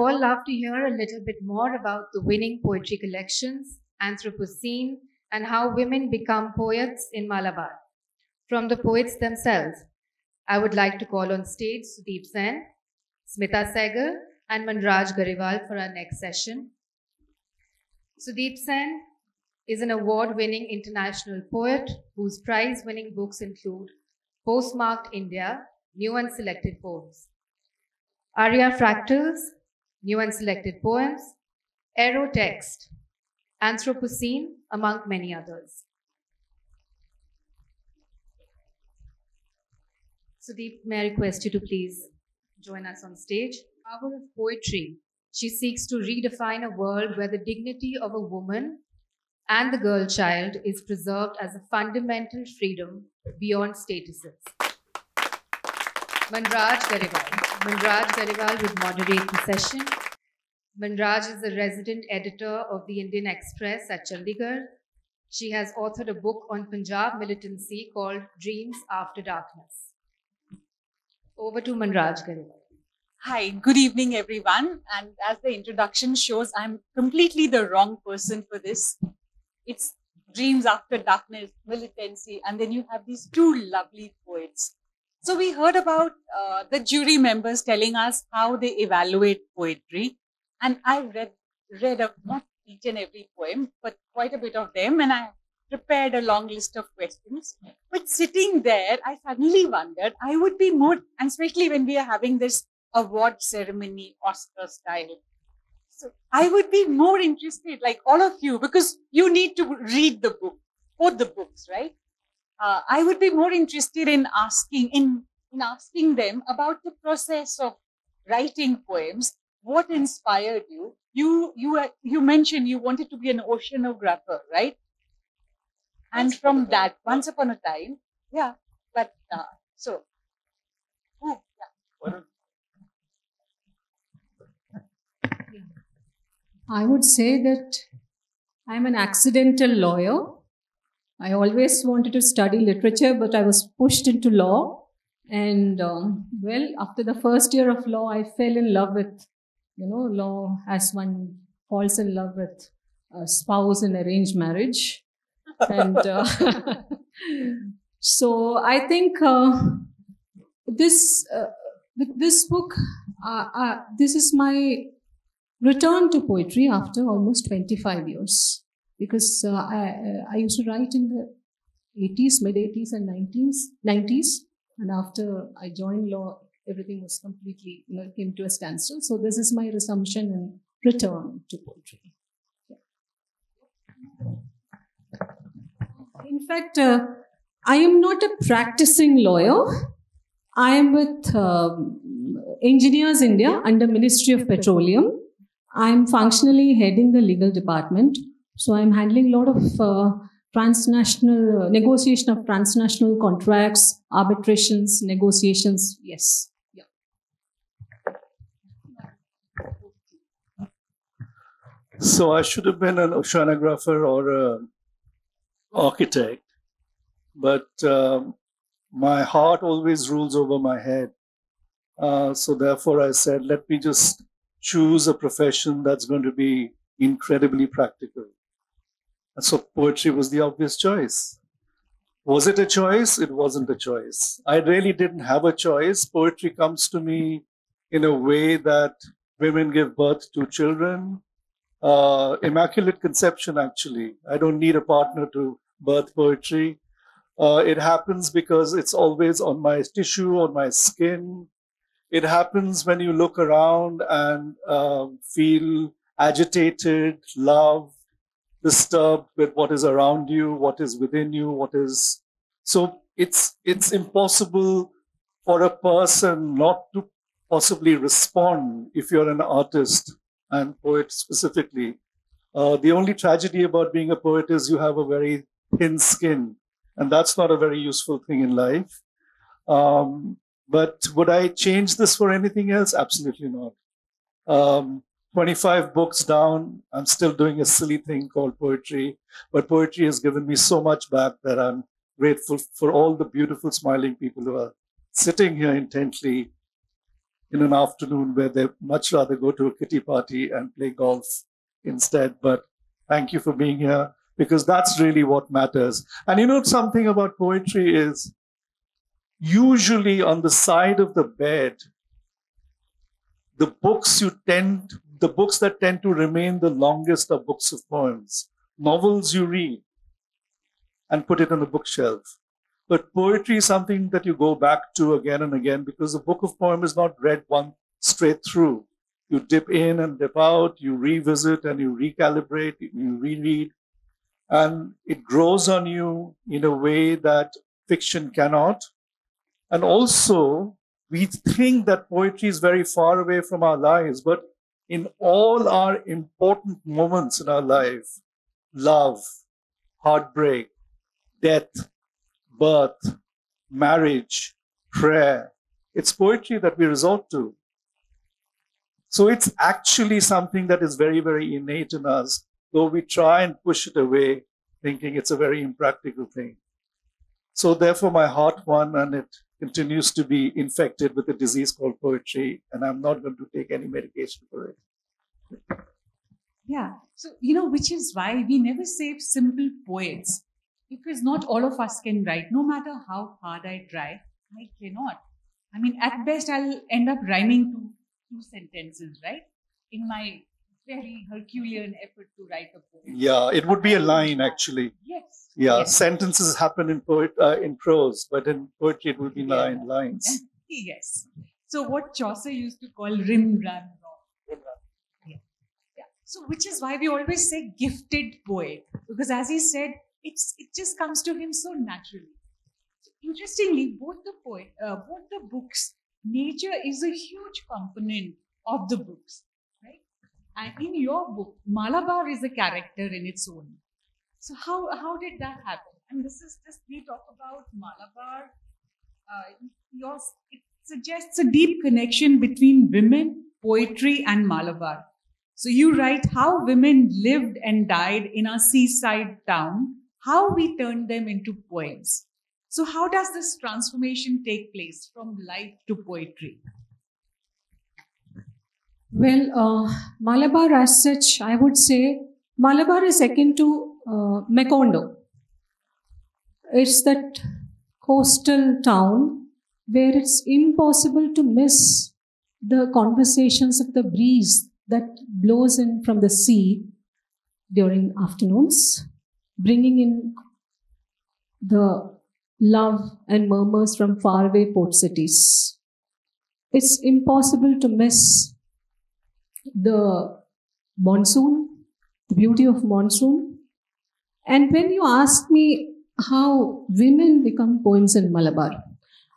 all love to hear a little bit more about the winning poetry collections, Anthropocene, and how women become poets in Malabar. From the poets themselves, I would like to call on stage Sudeep Sen, Smitha Sehgal, and Manraj Grewal for our next session. Sudeep Sen is an award-winning international poet whose prize-winning books include Postmarked India, New and Selected Poems, Arya Fractals, New and Selected Poems, Aero Text, Anthropocene, among many others. Sudeep, may I request you to please join us on stage? Power of poetry. She seeks to redefine a world where the dignity of a woman and the girl child is preserved as a fundamental freedom beyond statuses. Manraj Grewal. Manraj Grewal would moderate the session. Manraj is a resident editor of the Indian Express at Chandigarh. She has authored a book on Punjab militancy called Dreams After Darkness. Over to Manraj Grewal. Hi, good evening, everyone. And as the introduction shows, I'm completely the wrong person for this. It's Dreams After Darkness, militancy, and then you have these two lovely poets. So we heard about the jury members telling us how they evaluate poetry. And I've read not each and every poem, but quite a bit of them. And I prepared a long list of questions. But sitting there, I suddenly wondered, I would be more, and especially when we are having this award ceremony, Oscar style. So I would be more interested, like all of you, because you need to read the book, both the books, right? I would be more interested in asking them about the process of writing poems. What inspired you? You mentioned you wanted to be an oceanographer, right? And from that, once upon a time, yeah. But so, oh, yeah. I would say that I'm an accidental lawyer. I always wanted to study literature, but I was pushed into law. And well, after the first year of law, I fell in love with, law as one falls in love with a spouse in arranged marriage. And so I think this book, this is my return to poetry after almost 25 years. Because I used to write in the 80s, mid-80s and 90s. And after I joined law, everything was completely, came to a standstill. So this is my resumption and return to poetry. Yeah. In fact, I am not a practicing lawyer. I am with Engineers India under Ministry of Petroleum. I am functionally heading the legal department. So I'm handling a lot of transnational negotiation of transnational contracts, arbitrations, negotiations. Yes. Yeah. So I should have been an oceanographer or an architect, but my heart always rules over my head. So therefore I said, let me just choose a profession that's going to be incredibly practical. And so poetry was the obvious choice. Was it a choice? It wasn't a choice. I really didn't have a choice. Poetry comes to me in a way that women give birth to children. Immaculate conception, actually. I don't need a partner to birth poetry. It happens because it's always on my tissue, on my skin. It happens when you look around and feel agitated, love, disturbed with what is around you, what is within you, what is... So it's impossible for a person not to possibly respond if you're an artist and poet specifically. The only tragedy about being a poet is you have a very thin skin, and that's not a very useful thing in life. But would I change this for anything else? Absolutely not. 25 books down, I'm still doing a silly thing called poetry, but poetry has given me so much back that I'm grateful for all the beautiful smiling people who are sitting here intently in an afternoon where they much rather go to a kitty party and play golf instead. But thank you for being here, because that's really what matters. And you know, something about poetry is usually on the side of the bed, the books that tend to remain the longest are books of poems. Novels you read and put it on the bookshelf. But poetry is something that you go back to again and again, because a book of poem is not read one straight through. You dip in and dip out, you revisit and you recalibrate, you reread, and it grows on you in a way that fiction cannot. And also, we think that poetry is very far away from our lives, but in all our important moments in our life, love, heartbreak, death, birth, marriage, prayer, it's poetry that we resort to. So it's actually something that is very, very innate in us, though we try and push it away, thinking it's a very impractical thing. So therefore, my heart won, and it continues to be infected with a disease called poetry, and I'm not going to take any medication for it. Yeah. So, which is why we never say simple poets, because not all of us can write. No matter how hard I try, I cannot. I mean, at best, I'll end up rhyming two sentences, right? In my very Herculean effort to write a poem. Yeah, it would be a line, actually. Yes. Yeah, yes. Sentences happen in prose, but in poetry it would be lines. Yes. So what Chaucer used to call rim, ram, rom. Yeah. So which is why we always say gifted poet, because as he said, it just comes to him so naturally. So interestingly, both the books, nature is a huge component of the books, right? And in your book, Malabar is a character in its own. So how did that happen? And this is just, we talk about Malabar. It suggests a deep connection between women, poetry, and Malabar. So you write how women lived and died in a seaside town, how we turned them into poems. So how does this transformation take place from life to poetry? Well, Malabar as such, I would say Malabar is akin to Macondo. It's that coastal town where it's impossible to miss the conversations of the breeze that blows in from the sea during afternoons, bringing in the love and murmurs from faraway port cities. It's impossible to miss the monsoon, the beauty of monsoon. And when you ask me how women become poems in Malabar,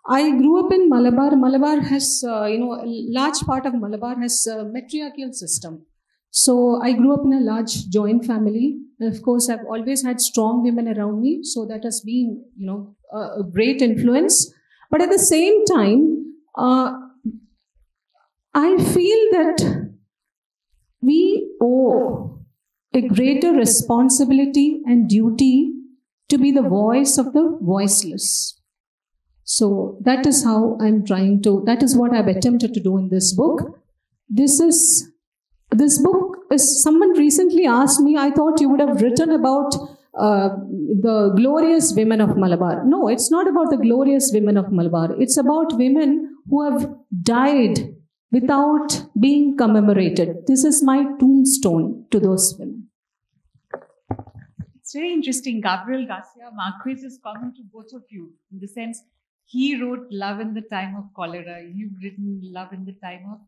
I grew up in Malabar. Malabar has, a large part of Malabar has a matriarchal system. So I grew up in a large joint family. And of course, I've always had strong women around me. So that has been, a great influence. But at the same time, I feel that we owe a greater responsibility and duty to be the voice of the voiceless. So that is how that is what I've attempted to do in this book. This book is, someone recently asked me, I thought you would have written about the glorious women of Malabar. No, it's not about the glorious women of Malabar. It's about women who have died without being commemorated. This is my tombstone to those women. It's very interesting. Gabriel Garcia Marquez is common to both of you, in the sense he wrote love in the time of cholera. You've written love in the time of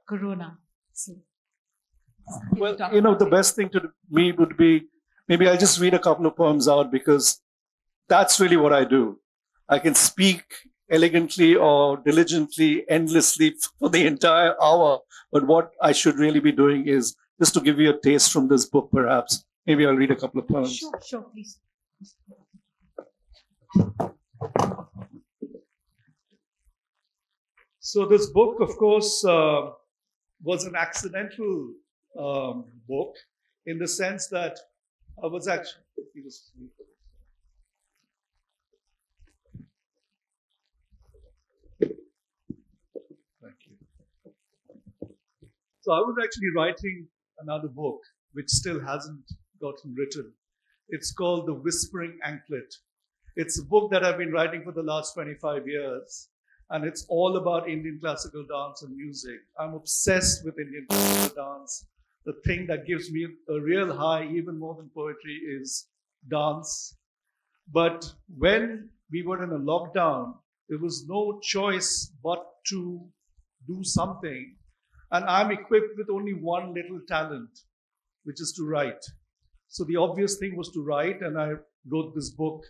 corona. So, well, the best thing to me would be, maybe I'll just read a couple of poems out, because that's really what I do. I can speak elegantly or diligently, endlessly for the entire hour. But what I should really be doing is just to give you a taste from this book, perhaps. Maybe I'll read a couple of poems. Sure, please. So this book, of course, was an accidental book, in the sense that I was actually... Thank you. So I was actually writing another book, which still hasn't gotten written. It's called The Whispering Anklet. It's a book that I've been writing for the last 25 years, and it's all about Indian classical dance and music. I'm obsessed with Indian classical dance. The thing that gives me a real high, even more than poetry, is dance. But when we were in a lockdown, there was no choice but to do something. And I'm equipped with only one little talent, which is to write. So the obvious thing was to write, and I wrote this book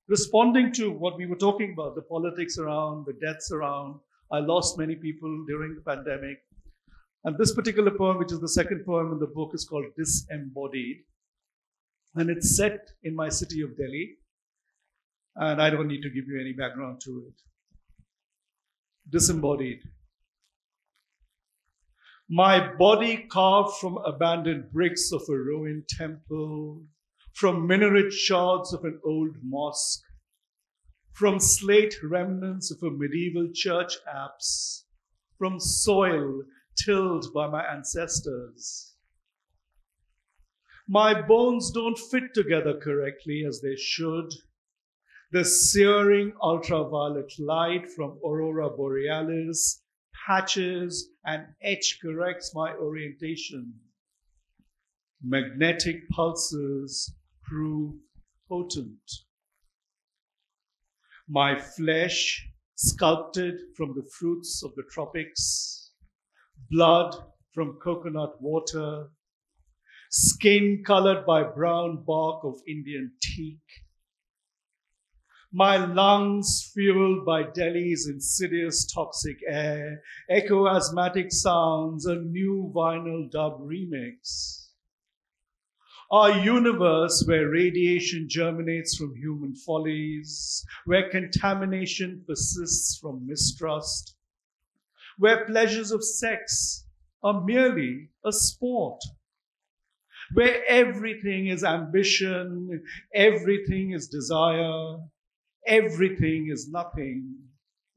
responding to what we were talking about, the politics around, the deaths around. I lost many people during the pandemic. And this particular poem, which is the second poem in the book, is called Disembodied. And it's set in my city of Delhi. And I don't need to give you any background to it. Disembodied. My body carved from abandoned bricks of a ruined temple, from minaret shards of an old mosque, from slate remnants of a medieval church apse, from soil tilled by my ancestors. My bones don't fit together correctly as they should. The searing ultraviolet light from Aurora Borealis patches and etch corrects my orientation. Magnetic pulses prove potent. My flesh sculpted from the fruits of the tropics, blood from coconut water, skin colored by brown bark of Indian teak. My lungs fueled by Delhi's insidious toxic air, echo asthmatic sounds, a new vinyl dub remix. Our universe where radiation germinates from human follies, where contamination persists from mistrust, where pleasures of sex are merely a sport, where everything is ambition, everything is desire, everything is nothing,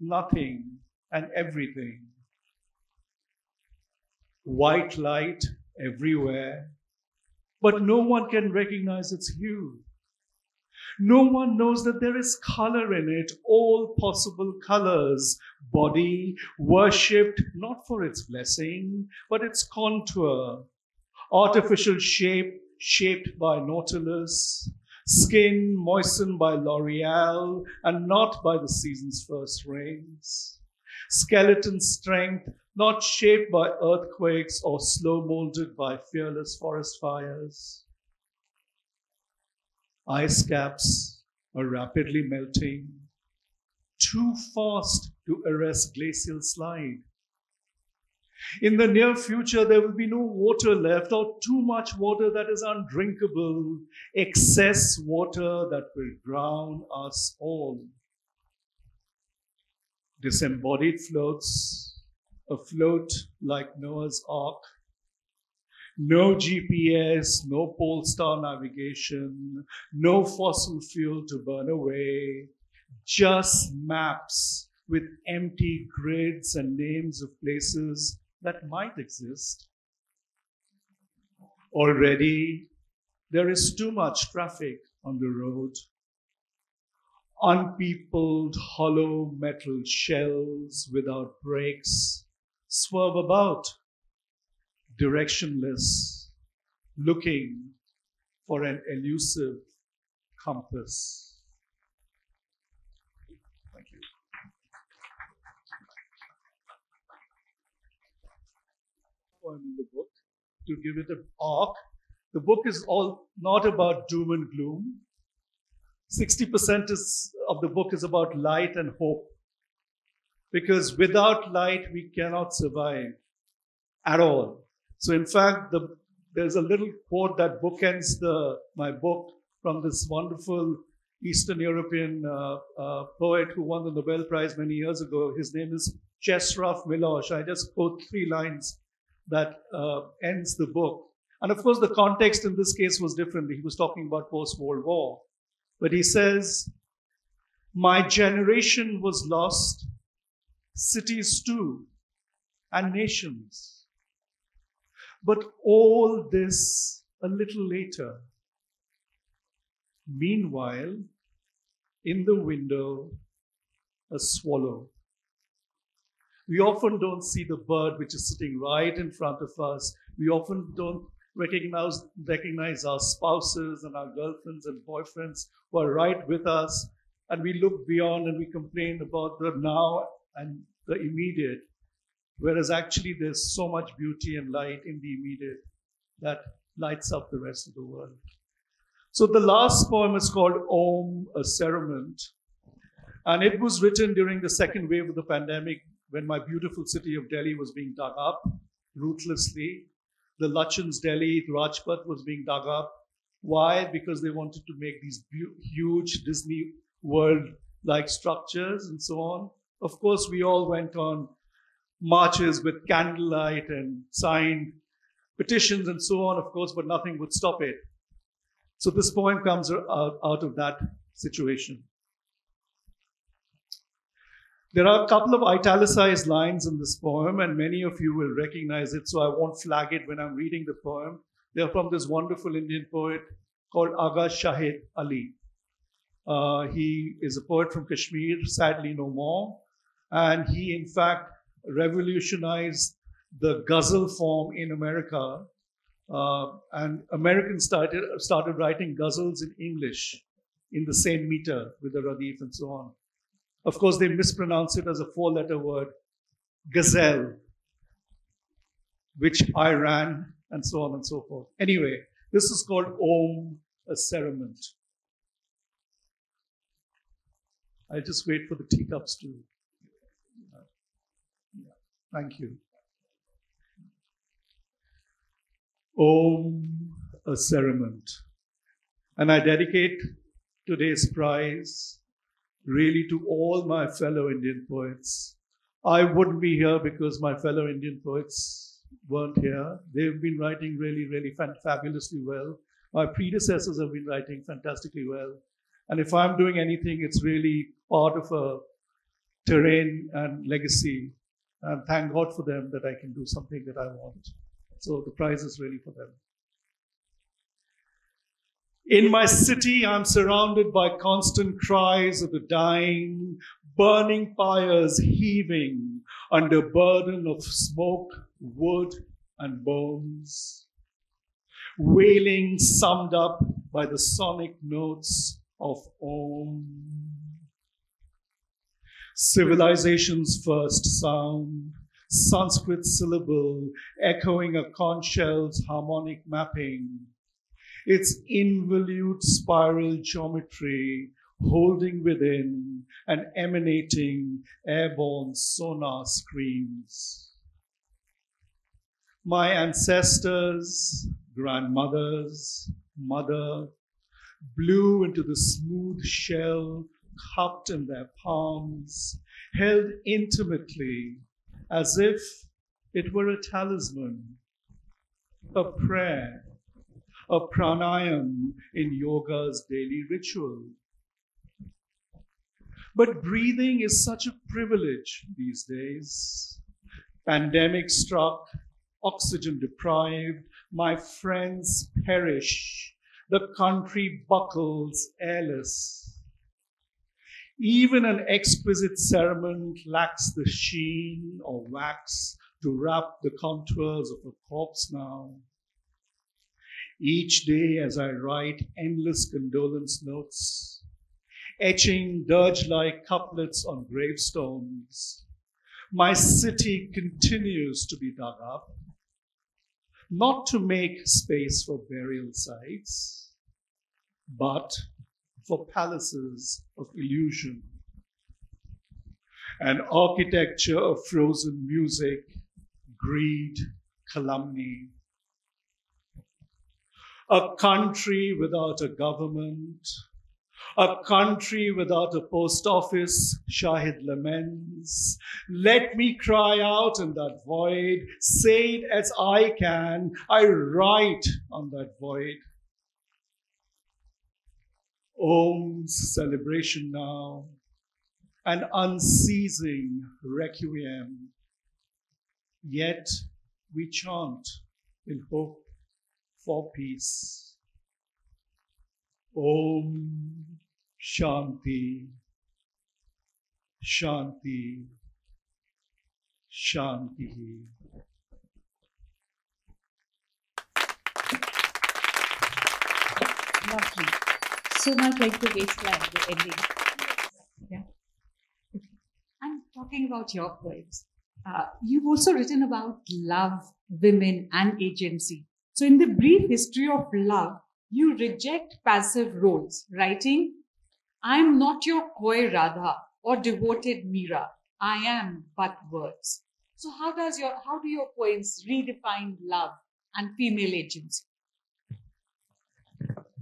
nothing and everything. White light everywhere, but no one can recognize its hue. No one knows that there is color in it, all possible colors. Body worshipped not for its blessing, but its contour. Artificial shape shaped by Nautilus. Skin moistened by L'Oreal and not by the season's first rains. Skeleton strength not shaped by earthquakes or slow molded by fearless forest fires. Ice caps are rapidly melting, too fast to arrest glacial slide. In the near future, there will be no water left or too much water that is undrinkable, excess water that will drown us all. Disembodied floats, afloat like Noah's Ark. No GPS, no pole star navigation, no fossil fuel to burn away, just maps with empty grids and names of places that might exist. Already, there is too much traffic on the road. Unpeopled, hollow metal shells without brakes swerve about, directionless, looking for an elusive compass. Thank you. Poem in the book to give it an arc. The book is all not about doom and gloom. 60% of the book is about light and hope. Because without light, we cannot survive at all. So in fact, there's a little quote that bookends my book from this wonderful Eastern European poet who won the Nobel Prize many years ago. His name is Czesław Miłosz. I just quote 3 lines that ends the book. And of course, the context in this case was different. He was talking about post-World War. But he says, my generation was lost, cities too, and nations. But all this a little later. Meanwhile, in the window, a swallow. We often don't see the bird which is sitting right in front of us. We often don't recognize our spouses and our girlfriends and boyfriends who are right with us. And we look beyond and we complain about the now and the immediate. Whereas actually there's so much beauty and light in the immediate that lights up the rest of the world. So the last poem is called Om, a Cerement. And it was written during the second wave of the pandemic when my beautiful city of Delhi was being dug up ruthlessly. The Lachan's Delhi, Rajpath was being dug up. Why? Because they wanted to make these huge Disney World-like structures and so on. Of course, we all went on marches with candlelight and signed petitions and so on, of course, but nothing would stop it. So this poem comes out of that situation. There are a couple of italicized lines in this poem, and many of you will recognize it, so I won't flag it when I'm reading the poem. They're from this wonderful Indian poet called Agha Shahid Ali. He is a poet from Kashmir, sadly no more, and he, in fact, revolutionized the ghazal form in America, and Americans started writing ghazals in English in the same meter with the radif and so on. Of course, they mispronounce it as a four-letter word, gazelle, which I ran, and so on and so forth. Anyway, this is called Om, a Cerement. I'll just wait for the teacups to. Thank you. Om, a Cerement. And I dedicate today's prize really to all my fellow Indian poets. I wouldn't be here because my fellow Indian poets weren't here. They've been writing really, really fabulously well. My predecessors have been writing fantastically well. And if I'm doing anything, it's really part of a terrain and legacy. And thank God for them that I can do something that I want. So the prize is really for them. In my city, I'm surrounded by constant cries of the dying, burning pyres heaving under burden of smoke, wood, and bones. Wailing summed up by the sonic notes of Om. Civilization's first sound, Sanskrit syllable echoing a conch shell's harmonic mapping. Its involute spiral geometry holding within and emanating airborne sonar screams. My ancestors, grandmothers, mother, blew into the smooth shell cupped in their palms, held intimately as if it were a talisman, a prayer, a pranayam in yoga's daily ritual. But breathing is such a privilege these days. Pandemic struck, oxygen deprived, my friends perish, the country buckles airless. Even an exquisite cerement lacks the sheen or wax to wrap the contours of a corpse now. Each day as I write endless condolence notes, etching dirge-like couplets on gravestones, my city continues to be dug up, not to make space for burial sites, but for palaces of illusion, an architecture of frozen music, greed, calumny. A country without a government, a country without a post office, Shahid laments. Let me cry out in that void, say it as I can, I write on that void. Om's celebration now, an unceasing requiem. Yet we chant in hope for peace. Om Shanti, Shanti, Shanti. Lovely. So much like the wasteland, the ending. Yeah. Okay. And talking about your poems, you've also written about love, women, and agency. So, in the brief history of love, you reject passive roles, writing, "I'm not your coy Radha or devoted Meera. I am but words." So, how do your poems redefine love and female agency?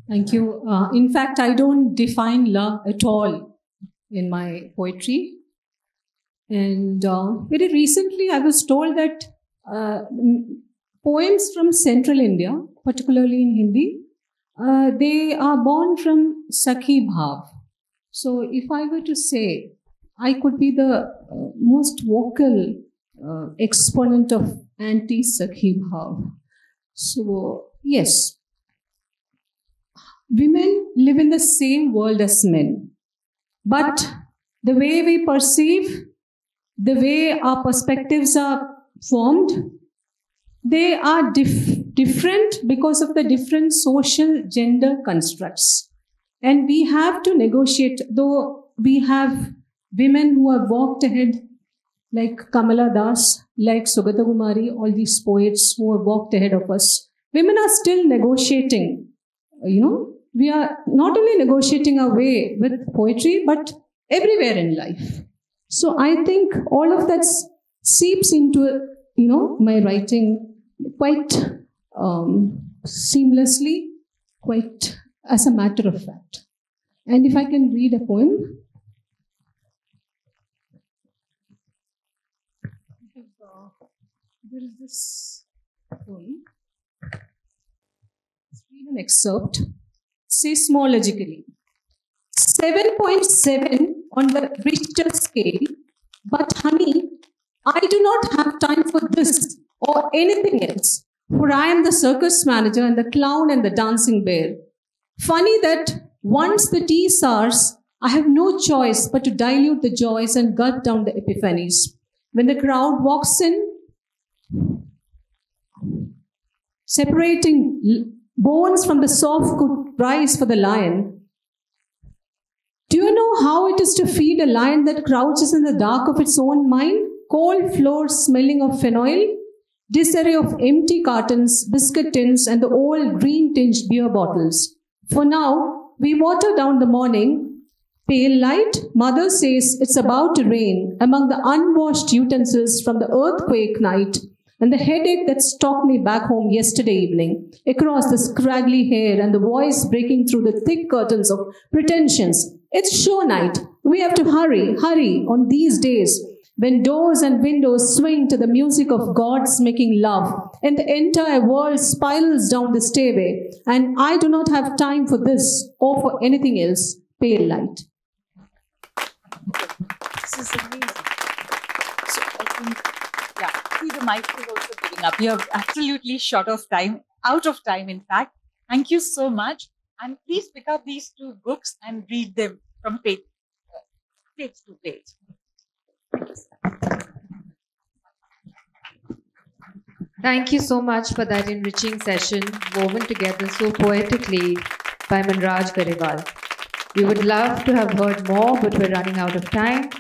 Thank you. In fact, I don't define love at all in my poetry. And very recently, I was told that poems from Central India, particularly in Hindi, they are born from Sakhi Bhav. So, if I were to say, I could be the most vocal exponent of anti-Sakhi Bhav. So, yes. Women live in the same world as men, but the way we perceive, the way our perspectives are formed, they are different because of the different social gender constructs. And we have to negotiate, though we have women who have walked ahead, like Kamala Das, like Sugata Kumari, all these poets who have walked ahead of us. Women are still negotiating, we are not only negotiating our way with poetry, but everywhere in life. So I think all of that seeps into, my writing quite seamlessly, quite as a matter of fact. And if I can read a poem. There is this poem. Let's read an excerpt. Seismologically, 7.7 on the Richter scale, but honey, I do not have time for this or anything else, for I am the circus manager and the clown and the dancing bear. Funny that once the tea sours, I have no choice but to dilute the joys and gulp down the epiphanies. When the crowd walks in, separating bones from the soft good prize for the lion. Do you know how it is to feed a lion that crouches in the dark of its own mind? Cold floors smelling of phenol, disarray of empty cartons, biscuit tins, and the old green-tinged beer bottles. For now, we water down the morning. Pale light, mother says it's about to rain among the unwashed utensils from the earthquake night, and the headache that stalked me back home yesterday evening, across the scraggly hair and the voice breaking through the thick curtains of pretensions. It's show night. We have to hurry on these days when doors and windows swing to the music of gods making love and the entire world spirals down the stairway, and I do not have time for this or for anything else. Pale light. This is amazing. So I think, see, the mic is also giving up. You have absolutely out of time, in fact. Thank you so much. And please pick up these two books and read them from page to page. Thank you so much for that enriching session, woven together so poetically by Manraj Grewal. We would love to have heard more, but we're running out of time.